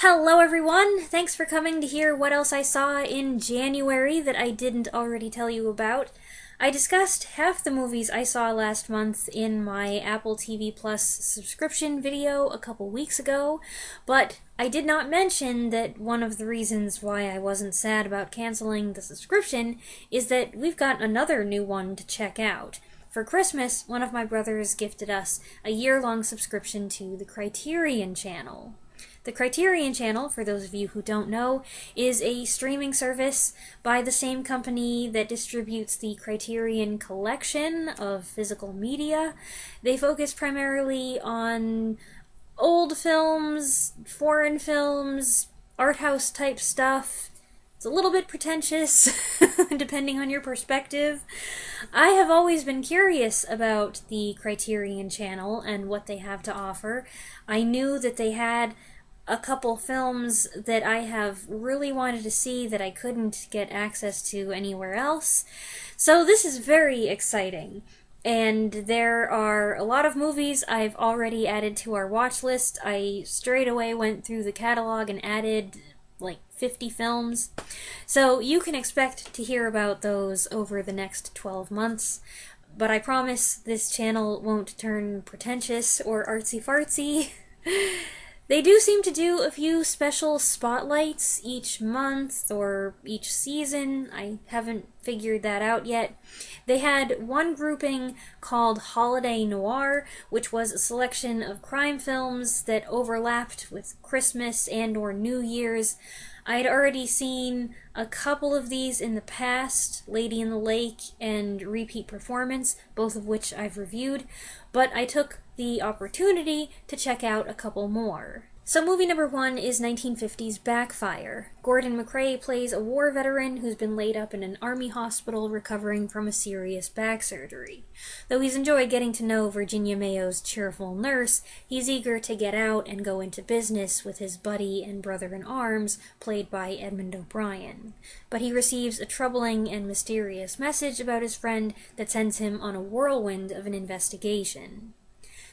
Hello everyone! Thanks for coming to hear what else I saw in January that I didn't already tell you about. I discussed half the movies I saw last month in my Apple TV Plus subscription video a couple weeks ago, but I did not mention that one of the reasons why I wasn't sad about canceling the subscription is that we've got another new one to check out. For Christmas, one of my brothers gifted us a year-long subscription to the Criterion Channel. The Criterion Channel, for those of you who don't know, is a streaming service by the same company that distributes the Criterion Collection of physical media. They focus primarily on old films, foreign films, art house type stuff. It's a little bit pretentious, depending on your perspective. I have always been curious about the Criterion Channel and what they have to offer. I knew that they had a couple films that I have really wanted to see that I couldn't get access to anywhere else. So this is very exciting. And there are a lot of movies I've already added to our watch list. I straight away went through the catalog and added like 50 films. So you can expect to hear about those over the next 12 months. But I promise this channel won't turn pretentious or artsy-fartsy. They do seem to do a few special spotlights each month or each season. I haven't figured that out yet. They had one grouping called Holiday Noir, which was a selection of crime films that overlapped with Christmas and or New Year's. I'd already seen a couple of these in the past, Lady in the Lake and Repeat Performance, both of which I've reviewed, but I took the opportunity to check out a couple more. So movie number one is 1950's Backfire. Gordon McRae plays a war veteran who's been laid up in an army hospital recovering from a serious back surgery. Though he's enjoyed getting to know Virginia Mayo's cheerful nurse, he's eager to get out and go into business with his buddy and brother-in-arms, played by Edmund O'Brien. But he receives a troubling and mysterious message about his friend that sends him on a whirlwind of an investigation.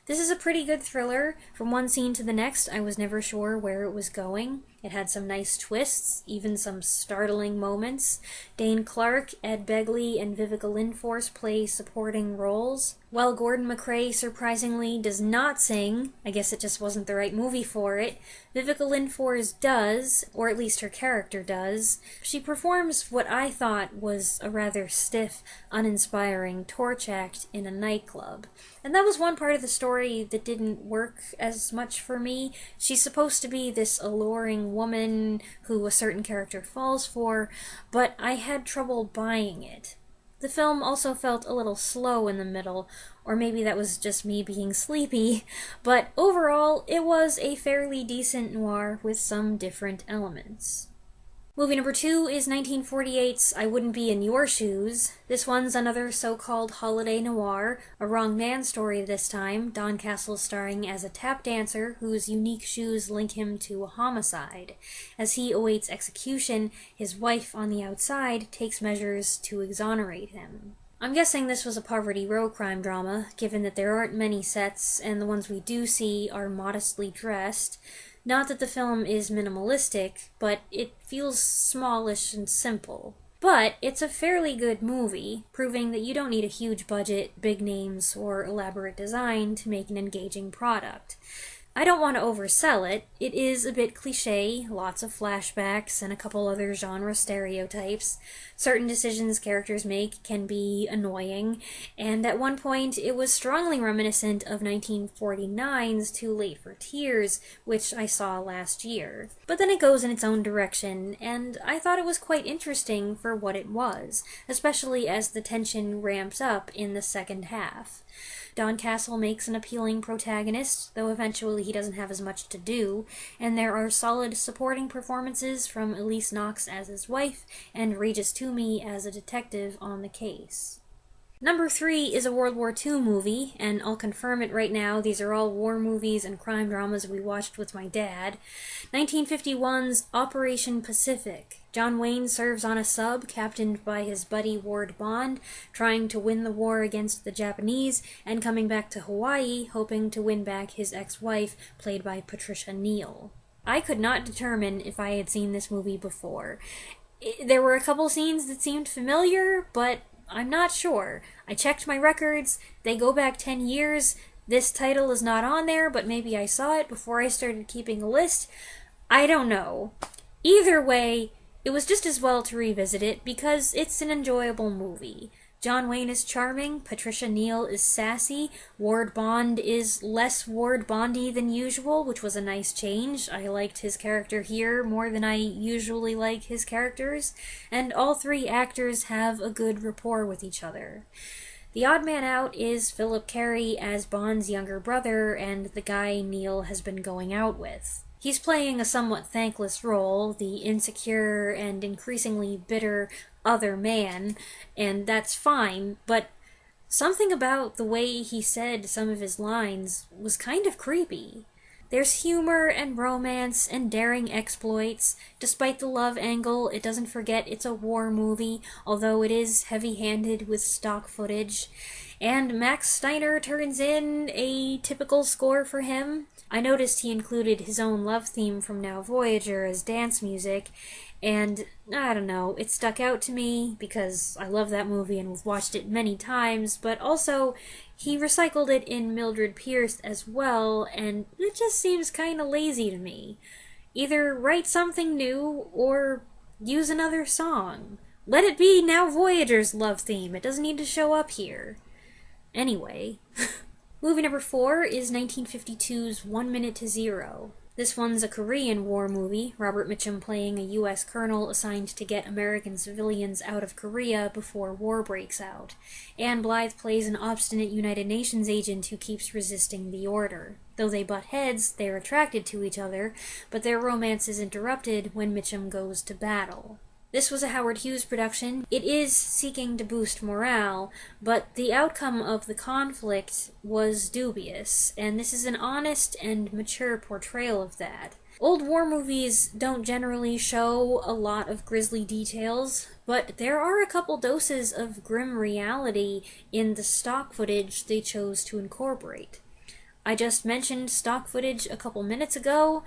This is a pretty good thriller. From one scene to the next, I was never sure where it was going. It had some nice twists, even some startling moments. Dane Clark, Ed Begley, and Vivica Lindfors play supporting roles. While Gordon McRae surprisingly does not sing, I guess it just wasn't the right movie for it, Vivica Lindfors does, or at least her character does. She performs what I thought was a rather stiff, uninspiring torch act in a nightclub. And that was one part of the story that didn't work as much for me. She's supposed to be this alluring woman who a certain character falls for, but I had trouble buying it. The film also felt a little slow in the middle, or maybe that was just me being sleepy, but overall it was a fairly decent noir with some different elements. Movie number two is 1948's I Wouldn't Be in Your Shoes. This one's another so-called holiday noir, a wrong man story this time, Don Castle starring as a tap dancer whose unique shoes link him to a homicide. As he awaits execution, his wife on the outside takes measures to exonerate him. I'm guessing this was a Poverty Row crime drama, given that there aren't many sets and the ones we do see are modestly dressed. Not that the film is minimalistic, but it feels smallish and simple. But it's a fairly good movie, proving that you don't need a huge budget, big names, or elaborate design to make an engaging product. I don't want to oversell it. It is a bit cliché, lots of flashbacks, and a couple other genre stereotypes. Certain decisions characters make can be annoying, and at one point it was strongly reminiscent of 1949's Too Late for Tears, which I saw last year. But then it goes in its own direction, and I thought it was quite interesting for what it was, especially as the tension ramps up in the second half. Don Castle makes an appealing protagonist, though eventually he doesn't have as much to do, and there are solid supporting performances from Elise Knox as his wife and Regis Toomey as a detective on the case. Number 3 is a World War II movie, and I'll confirm it right now, these are all war movies and crime dramas we watched with my dad. 1951's Operation Pacific. John Wayne serves on a sub, captained by his buddy Ward Bond, trying to win the war against the Japanese, and coming back to Hawaii, hoping to win back his ex-wife, played by Patricia Neal. I could not determine if I had seen this movie before. There were a couple scenes that seemed familiar, but I'm not sure. I checked my records, they go back 10 years. This title is not on there, but maybe I saw it before I started keeping a list. I don't know. Either way, it was just as well to revisit it because it's an enjoyable movie. John Wayne is charming, Patricia Neal is sassy, Ward Bond is less Ward Bondy than usual, which was a nice change. I liked his character here more than I usually like his characters, and all three actors have a good rapport with each other. The odd man out is Philip Carey as Bond's younger brother and the guy Neal has been going out with. He's playing a somewhat thankless role, the insecure and increasingly bitter other man, and that's fine, but something about the way he said some of his lines was kind of creepy. There's humor and romance and daring exploits. Despite the love angle, it doesn't forget it's a war movie, although it is heavy-handed with stock footage. And Max Steiner turns in a typical score for him. I noticed he included his own love theme from Now Voyager as dance music, and I don't know, it stuck out to me because I love that movie and have watched it many times, but also he recycled it in Mildred Pierce as well, and it just seems kinda lazy to me. Either write something new or use another song. Let it be Now Voyager's love theme, it doesn't need to show up here. Anyway, movie number 4 is 1952's 1 Minute to Zero. This one's a Korean War movie, Robert Mitchum playing a U.S. colonel assigned to get American civilians out of Korea before war breaks out. Anne Blythe plays an obstinate United Nations agent who keeps resisting the order. Though they butt heads, they're attracted to each other, but their romance is interrupted when Mitchum goes to battle. This was a Howard Hughes production. It is seeking to boost morale, but the outcome of the conflict was dubious, and this is an honest and mature portrayal of that. Old war movies don't generally show a lot of grisly details, but there are a couple doses of grim reality in the stock footage they chose to incorporate. I just mentioned stock footage a couple minutes ago.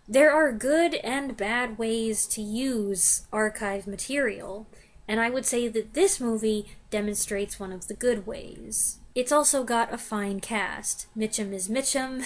There are good and bad ways to use archive material, and I would say that this movie demonstrates one of the good ways. It's also got a fine cast. Mitchum is Mitchum.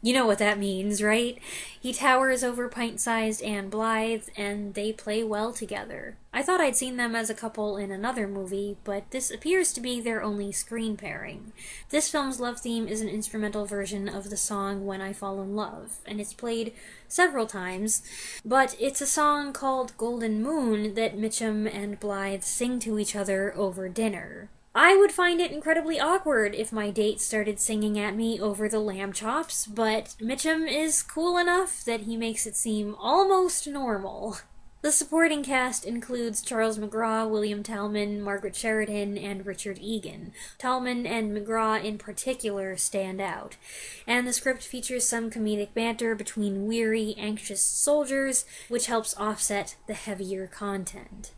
You know what that means, right? He towers over pint-sized Anne Blythe, and they play well together. I thought I'd seen them as a couple in another movie, but this appears to be their only screen pairing. This film's love theme is an instrumental version of the song When I Fall in Love, and it's played several times, but it's a song called Golden Moon that Mitchum and Blythe sing to each other over dinner. I would find it incredibly awkward if my date started singing at me over the lamb chops, but Mitchum is cool enough that he makes it seem almost normal. The supporting cast includes Charles McGraw, William Talman, Margaret Sheridan, and Richard Egan. Talman and McGraw in particular stand out, and the script features some comedic banter between weary, anxious soldiers, which helps offset the heavier content.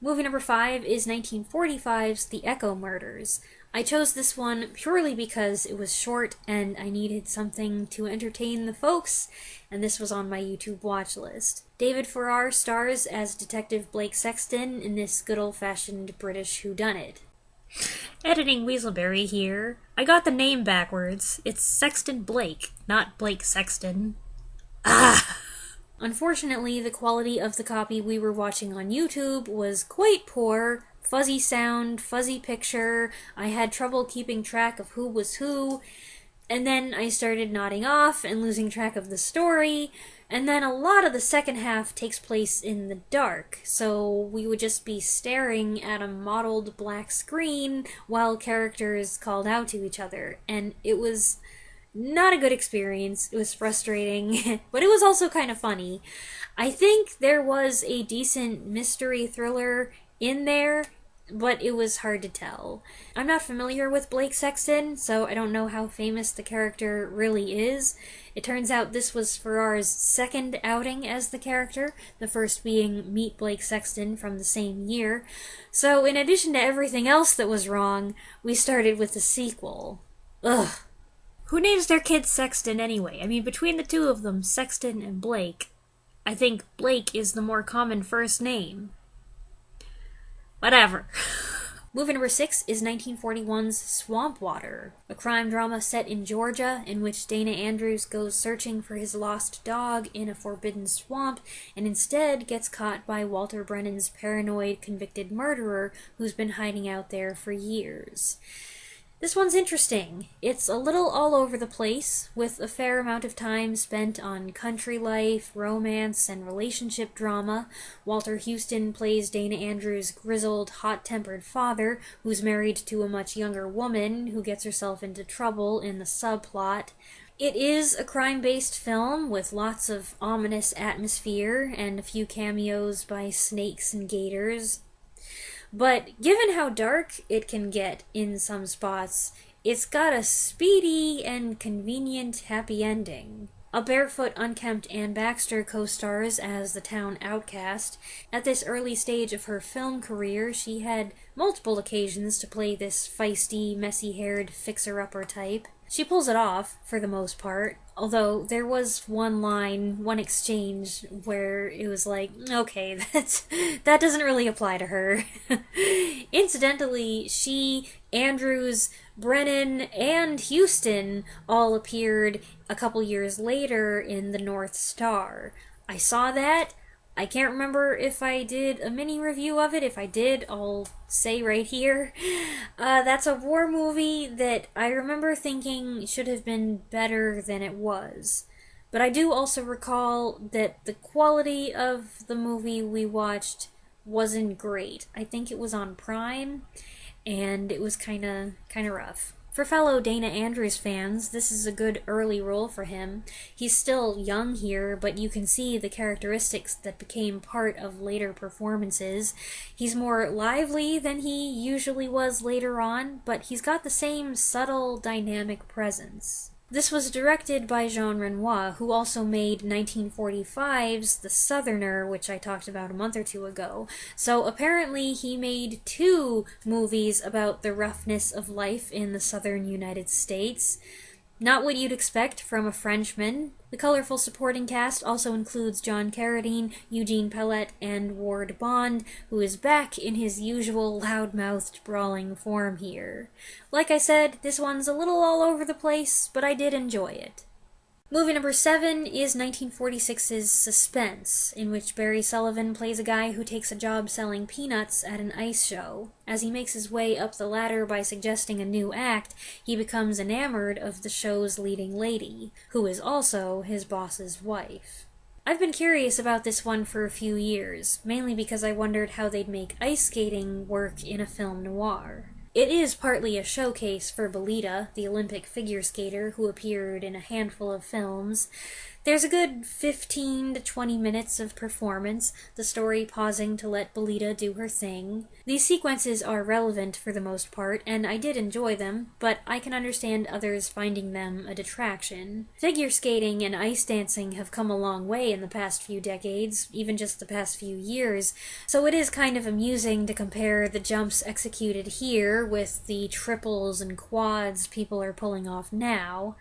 Movie number 5 is 1945's The Echo Murders. I chose this one purely because it was short and I needed something to entertain the folks, and this was on my YouTube watch list. David Farrar stars as Detective Blake Sexton in this good old-fashioned British whodunit. Editing Weaselberry here. I got the name backwards. It's Sexton Blake, not Blake Sexton. Unfortunately, the quality of the copy we were watching on YouTube was quite poor. Fuzzy sound, fuzzy picture, I had trouble keeping track of who was who, and then I started nodding off and losing track of the story, and then a lot of the second half takes place in the dark, so we would just be staring at a mottled black screen while characters called out to each other, and it was not a good experience. It was frustrating, but it was also kind of funny. I think there was a decent mystery thriller in there, but it was hard to tell. I'm not familiar with Blake Sexton, so I don't know how famous the character really is. It turns out this was Farrar's second outing as the character, the first being Meet Blake Sexton from the same year. So in addition to everything else that was wrong, we started with the sequel. Ugh. Who names their kid Sexton anyway? I mean, between the two of them, Sexton and Blake, I think Blake is the more common first name. Whatever. Movie number 6 is 1941's Swamp Water, a crime drama set in Georgia in which Dana Andrews goes searching for his lost dog in a forbidden swamp and instead gets caught by Walter Brennan's paranoid convicted murderer who's been hiding out there for years. This one's interesting. It's a little all over the place, with a fair amount of time spent on country life, romance, and relationship drama. Walter Houston plays Dana Andrews' grizzled, hot-tempered father, who's married to a much younger woman who gets herself into trouble in the subplot. It is a crime-based film with lots of ominous atmosphere and a few cameos by snakes and gators. But given how dark it can get in some spots, it's got a speedy and convenient happy ending. A barefoot, unkempt Anne Baxter co-stars as the town outcast. At this early stage of her film career, she had multiple occasions to play this feisty, messy-haired fixer-upper type. She pulls it off, for the most part, although there was one line, one exchange, where it was like, okay, that doesn't really apply to her. Incidentally, she, Andrews, Brennan, and Houston all appeared a couple years later in The North Star. I saw that. I can't remember if I did a mini review of it. If I did, I'll say right here. That's a war movie that I remember thinking should have been better than it was. But I do also recall that the quality of the movie we watched wasn't great. I think it was on Prime, and it was kind of rough. For fellow Dana Andrews fans, this is a good early role for him. He's still young here, but you can see the characteristics that became part of later performances. He's more lively than he usually was later on, but he's got the same subtle, dynamic presence. This was directed by Jean Renoir, who also made 1945's The Southerner, which I talked about a month or two ago. So apparently he made 2 movies about the roughness of life in the southern United States. Not what you'd expect from a Frenchman. The colorful supporting cast also includes John Carradine, Eugene Pellett, and Ward Bond, who is back in his usual loud-mouthed, brawling form here. Like I said, this one's a little all over the place, but I did enjoy it. Movie number 7 is 1946's Suspense, in which Barry Sullivan plays a guy who takes a job selling peanuts at an ice show. As he makes his way up the ladder by suggesting a new act, he becomes enamored of the show's leading lady, who is also his boss's wife. I've been curious about this one for a few years, mainly because I wondered how they'd make ice skating work in a film noir. It is partly a showcase for Belita, the Olympic figure skater who appeared in a handful of films. There's a good 15 to 20 minutes of performance, the story pausing to let Belita do her thing. These sequences are relevant for the most part, and I did enjoy them, but I can understand others finding them a detraction. Figure skating and ice dancing have come a long way in the past few decades, even just the past few years, so it is kind of amusing to compare the jumps executed here with the triples and quads people are pulling off now.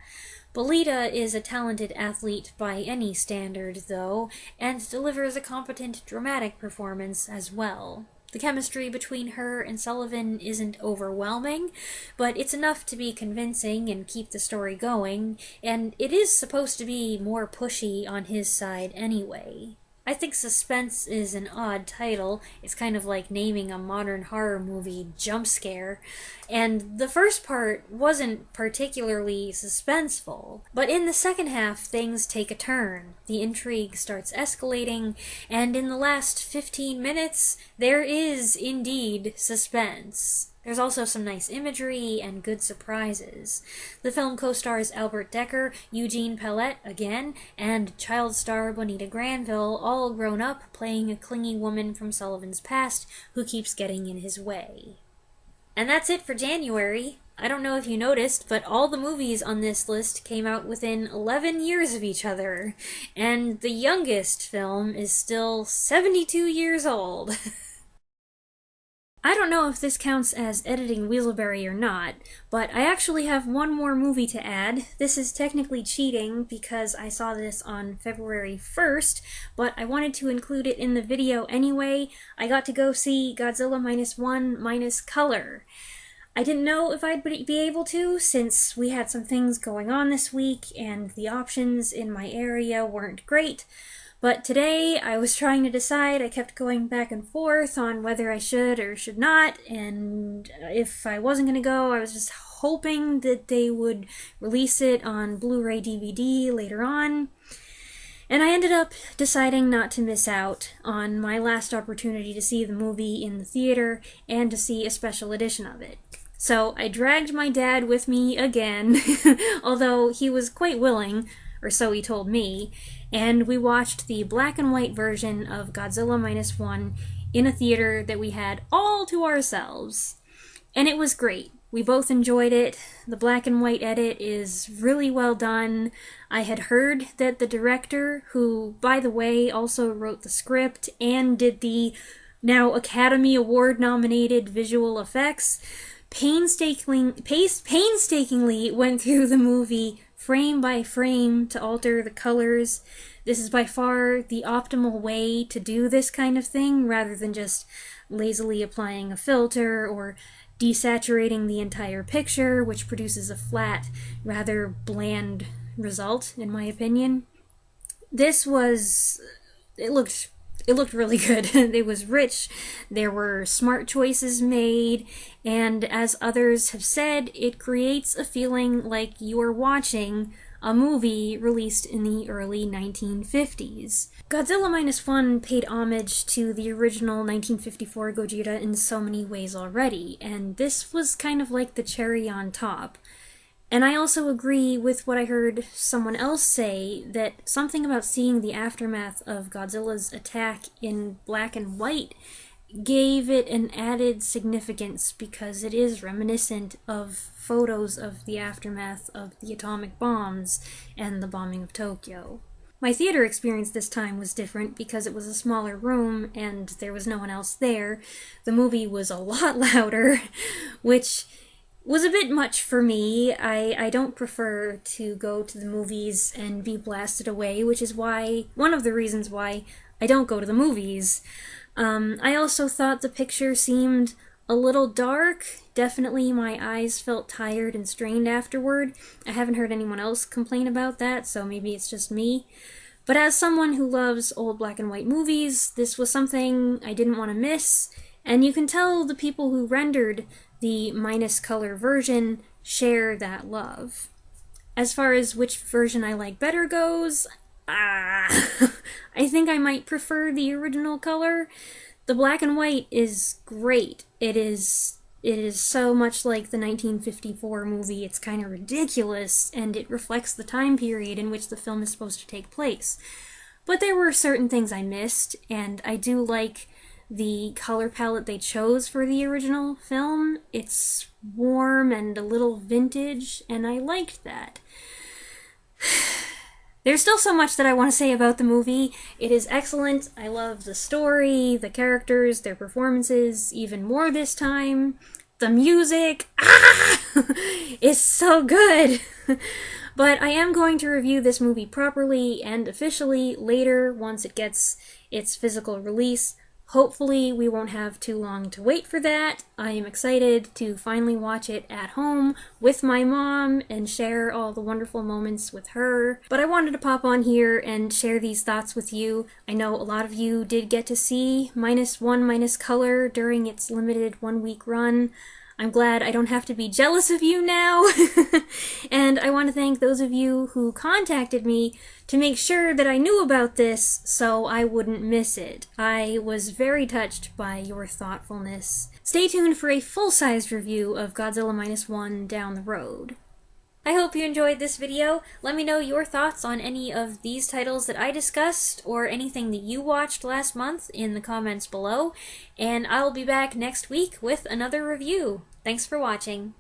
Belita is a talented athlete by any standard, though, and delivers a competent dramatic performance as well. The chemistry between her and Sullivan isn't overwhelming, but it's enough to be convincing and keep the story going, and it is supposed to be more pushy on his side anyway. I think Suspense is an odd title. It's kind of like naming a modern horror movie Jump Scare. And the first part wasn't particularly suspenseful. But in the second half, things take a turn. The intrigue starts escalating, and in the last 15 minutes, there is indeed suspense. There's also some nice imagery and good surprises. The film co-stars Albert Decker, Eugene Pellett again, and child star Bonita Granville, all grown up, playing a clingy woman from Sullivan's past who keeps getting in his way. And that's it for January. I don't know if you noticed, but all the movies on this list came out within 11 years of each other, and the youngest film is still 72 years old. I don't know if this counts as editing Weaselberry or not, but I actually have one more movie to add. This is technically cheating because I saw this on February 1st, but I wanted to include it in the video anyway. I got to go see Godzilla -1 minus color. I didn't know if I'd be able to, since we had some things going on this week and the options in my area weren't great. But today, I was trying to decide. I kept going back and forth on whether I should or should not, and if I wasn't going to go, I was just hoping that they would release it on Blu-ray DVD later on. And I ended up deciding not to miss out on my last opportunity to see the movie in the theater and to see a special edition of it. So I dragged my dad with me again, although he was quite willing, or so he told me, and we watched the black and white version of Godzilla -1 in a theater that we had all to ourselves. And it was great. We both enjoyed it. The black and white edit is really well done. I had heard that the director, who, by the way, also wrote the script and did the now Academy Award-nominated visual effects, painstakingly went through the movie frame by frame to alter the colors. This is by far the optimal way to do this kind of thing, rather than just lazily applying a filter or desaturating the entire picture, which produces a flat, rather bland result, in my opinion. This was... It looked really good. It was rich, there were smart choices made, and as others have said, it creates a feeling like you are watching a movie released in the early 1950s. Godzilla -1 paid homage to the original 1954 Gojira in so many ways already, and this was kind of like the cherry on top. And I also agree with what I heard someone else say, that something about seeing the aftermath of Godzilla's attack in black and white gave it an added significance because it is reminiscent of photos of the aftermath of the atomic bombs and the bombing of Tokyo. My theater experience this time was different because it was a smaller room and there was no one else there. The movie was a lot louder, which was a bit much for me. I don't prefer to go to the movies and be blasted away, which is one of the reasons why I don't go to the movies. I also thought the picture seemed a little dark. Definitely my eyes felt tired and strained afterward. I haven't heard anyone else complain about that, so maybe it's just me. But as someone who loves old black and white movies, this was something I didn't want to miss, and you can tell the people who rendered the minus color version share that love. As far as which version I like better goes, I think I might prefer the original color. The black and white is great. It is so much like the 1954 movie, it's kind of ridiculous, and it reflects the time period in which the film is supposed to take place. But there were certain things I missed, and I do like the color palette they chose for the original film. It's warm and a little vintage, and I liked that. There's still so much that I want to say about the movie. It is excellent. I love the story, the characters, their performances, even more this time. The music, is so good! But I am going to review this movie properly and officially later once it gets its physical release. Hopefully we won't have too long to wait for that. I am excited to finally watch it at home with my mom and share all the wonderful moments with her. But I wanted to pop on here and share these thoughts with you. I know a lot of you did get to see -1 minus color during its limited 1-week run. I'm glad I don't have to be jealous of you now. And I want to thank those of you who contacted me to make sure that I knew about this so I wouldn't miss it. I was very touched by your thoughtfulness. Stay tuned for a full-sized review of Godzilla -1 down the road. I hope you enjoyed this video. Let me know your thoughts on any of these titles that I discussed or anything that you watched last month in the comments below, and I'll be back next week with another review. Thanks for watching.